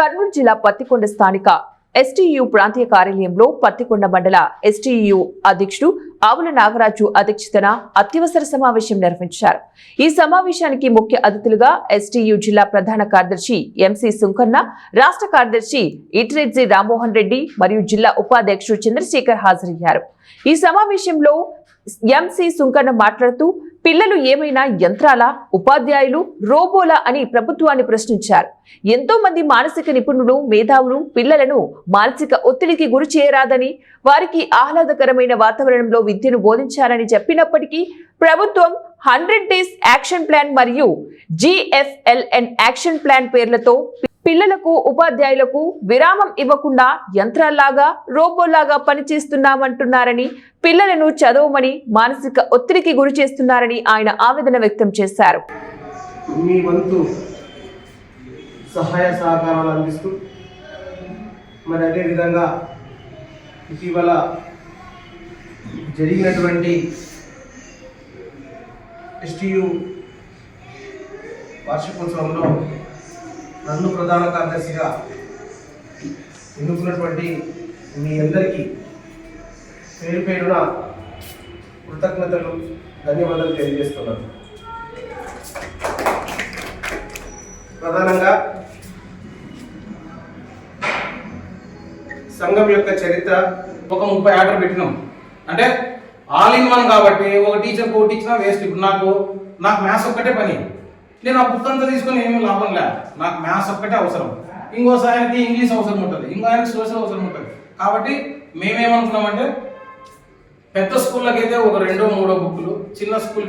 కర్నూలు జిల్లా పత్తికొండ స్థానిక ఎస్టీయూ ప్రాంతీయ కార్యాలయంలో పత్తికొండ మండల ఎస్టీయూ అధ్యక్షుడు ఆవుల నాగరాజు అధ్యక్షతన అత్యవసర సమావేశం నిర్వహించారు. ఈ సమావేశానికి ముఖ్య అతిథులుగా ఎస్టీయూ జిల్లా ప్రధాన కార్యదర్శి ఎంసీ సుంకన్న, రాష్ట్ర కార్యదర్శి ఇటిరెడ్డి రామ్మోహన్ రెడ్డి మరియు జిల్లా ఉపాధ్యక్షుడు చంద్రశేఖర్ హాజరయ్యారు. ఈ సమావేశంలో ఎంసీ సుంకన్న మాట్లాడుతూ పిల్లలు ఏమైనా యంత్రాల, ఉపాధ్యాయులు రోబోలా అని ప్రభుత్వాన్ని ప్రశ్నించారు. ఎంతో మంది మానసిక నిపుణులు, మేధావులు పిల్లలను మానసిక ఒత్తిడికి గురి చేయరాదని, వారికి ఆహ్లాదకరమైన వాతావరణంలో విద్యను బోధించాలని చెప్పినప్పటికీ ప్రభుత్వం 100 డేస్ యాక్షన్ ప్లాన్ మరియు GFLN యాక్షన్ ప్లాన్ పేర్లతో పిల్లలకు, ఉపాధ్యాయులకు విరామం ఇవ్వకుండా యంత్రాల్లాగా, రోబోలాగా పనిచేస్తున్నామంటున్నారని, పిల్లలను చదవమని మానసిక ఒత్తిడికి గురి చేస్తున్నారని ఆయన ఆవేదన వ్యక్తం చేశారు. మీ వంతు సహాయ సహకారాలు అందిస్తూ మరి అదేవిధంగా ఇటీవల జరిగినటువంటి ఎస్టీయూ వార్షికోత్సవంలో నన్ను ప్రధాన కార్యదర్శిగా ఎన్నుకున్నటువంటి మీ అందరికీ పేరు పేరున కృతజ్ఞతలు, ధన్యవాదాలు తెలియజేస్తున్నాను. ప్రధానంగా సంఘం యొక్క చరిత్ర ఒక 30 ఆర్డర్ పెట్టినాం. అంటే ఆల్ ఇన్ వన్ కాబట్టి ఒక టీచర్ కోటి ఇచ్చినా వేస్ట్. ఇప్పుడు నాకు మ్యాథ్స్ ఒక్కటే పని. నేను ఆ బుక్ అంతా తీసుకొని ఏమీ లాభం లేదు. నాకు మ్యాథ్స్ ఒక్కటే అవసరం. ఇంకో ఆయనకి ఇంగ్లీష్ అవసరం ఉంటుంది, ఇంకో ఆయనకి సోషల్ అవసరం ఉంటుంది. కాబట్టి మేమేమనుకున్నామంటే పెద్ద స్కూళ్ళకైతే ఒక 2-3 బుక్లు, చిన్న స్కూల్కి